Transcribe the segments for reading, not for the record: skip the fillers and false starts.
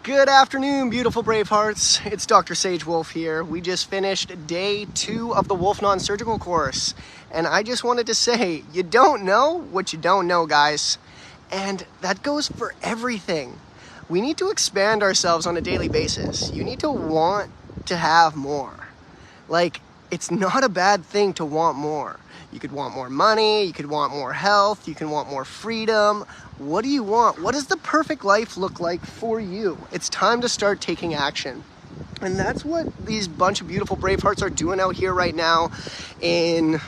Good afternoon, beautiful Bravehearts. It's Dr. Sage Wolfe here. We just finished day 2 of the Wolfe non-surgical course. And I just wanted to say, you don't know what you don't know, guys. And that goes for everything. We need to expand ourselves on a daily basis. You need to want to have more. Like, it's not a bad thing to want more. You could want more money, you could want more health, you can want more freedom. What do you want? What does the perfect life look like for you? It's time to start taking action. And that's what these bunch of beautiful Bravehearts are doing out here right now in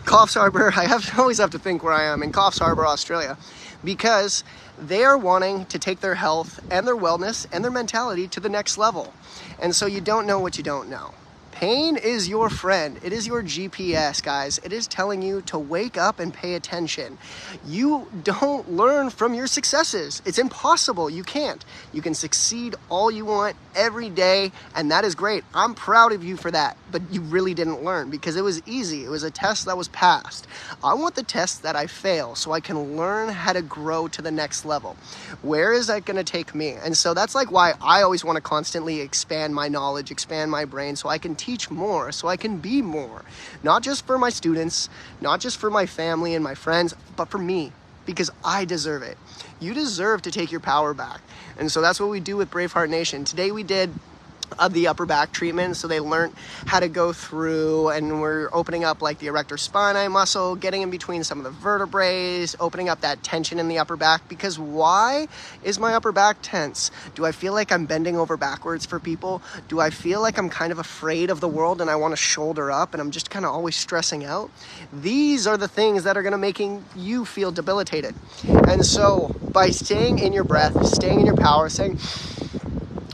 Coffs Harbour. Always have to think where I am, in Coffs Harbour, Australia, because they are wanting to take their health and their wellness and their mentality to the next level. And so you don't know what you don't know. Pain is your friend. It is your GPS, guys. It is telling you to wake up and pay attention. You don't learn from your successes. It's impossible. You can't. You can succeed all you want every day, and that is great. I'm proud of you for that, but you really didn't learn because it was easy. It was a test that was passed. I want the test that I fail so I can learn how to grow to the next level. Where is that going to take me? And so that's like why I always want to constantly expand my knowledge, expand my brain so I can teach more, so I can be more. Not just for my students, not just for my family and my friends, but for me, because I deserve it. You deserve to take your power back. And so that's what we do with Braveheartnation. Today we did the upper back treatment, so they learned how to go through, and we're opening up like the erector spinae muscle, getting in between some of the vertebrae, opening up that tension in the upper back. Because why is my upper back tense? Do I feel like I'm bending over backwards for people? Do I feel like I'm kind of afraid of the world and I want to shoulder up and I'm just kind of always stressing out? These are the things that are going to making you feel debilitated. And so by staying in your breath, staying in your power, saying,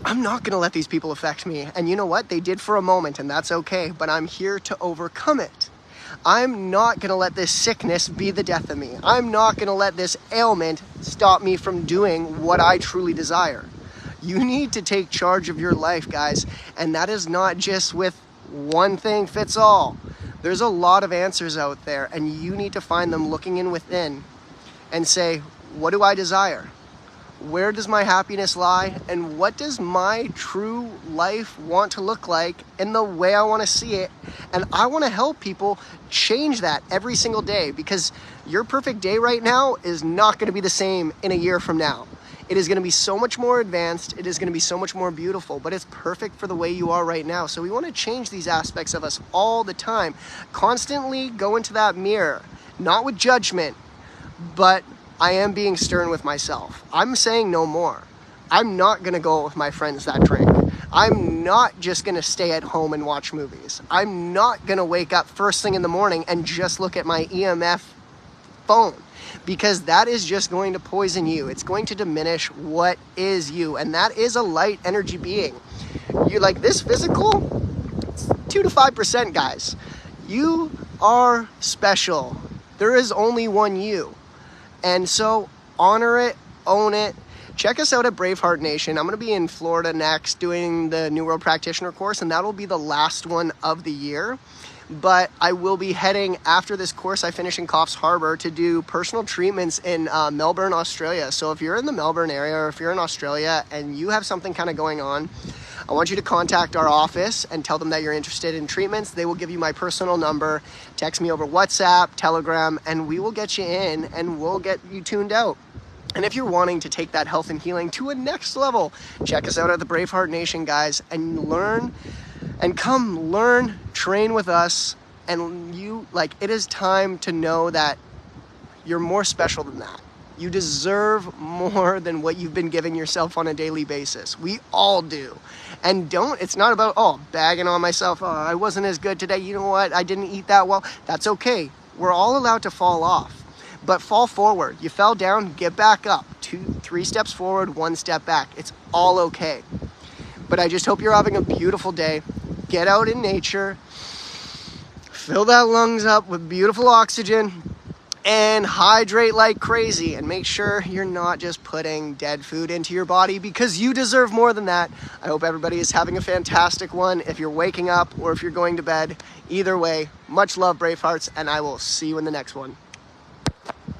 I'm not going to let these people affect me. And you know what? They did for a moment, and that's okay, but I'm here to overcome it. I'm not going to let this sickness be the death of me. I'm not going to let this ailment stop me from doing what I truly desire. You need to take charge of your life, guys, and that is not just with one thing fits all. There's a lot of answers out there, and you need to find them looking in within and say, what do I desire? Where does my happiness lie? And what does my true life want to look like in the way I want to see it? And I want to help people change that every single day, because your perfect day right now is not going to be the same in a year from now. It is going to be so much more advanced. It is going to be so much more beautiful, but it's perfect for the way you are right now. So we want to change these aspects of us all the time. Constantly go into that mirror, not with judgment, but I am being stern with myself. I'm saying no more. I'm not going to go out with my friends that drink. I'm not just going to stay at home and watch movies. I'm not going to wake up first thing in the morning and just look at my EMF phone, because that is just going to poison you. It's going to diminish what is you, and that is a light energy being. You're like this physical, it's 2 to 5%, guys. You are special. There is only one you. And so honor it, own it. Check us out at Braveheartnation. I'm going to be in Florida next doing the New World Practitioner course, and that'll be the last one of the year. But I will be heading after this course I finish in Coffs Harbour to do personal treatments in Melbourne, Australia. So if you're in the Melbourne area, or if you're in Australia and you have something kind of going on, I want you to contact our office and tell them that you're interested in treatments. They will give you my personal number, text me over WhatsApp, Telegram, and we will get you in and we'll get you tuned out. And if you're wanting to take that health and healing to a next level, check us out at the Braveheartnation, guys, and learn and come learn, train with us. And it is time to know that you're more special than that. You deserve more than what you've been giving yourself on a daily basis. We all do. And it's not about, bagging on myself. I wasn't as good today. You know what? I didn't eat that well. That's okay. We're all allowed to fall off, but fall forward. You fell down, get back up. 2, 3 steps forward, 1 step back. It's all okay. But I just hope you're having a beautiful day. Get out in nature. Fill that lungs up with beautiful oxygen. And hydrate like crazy, and make sure you're not just putting dead food into your body, because you deserve more than that. I hope everybody is having a fantastic one. If you're waking up or if you're going to bed, either way, much love, Bravehearts, and I will see you in the next one.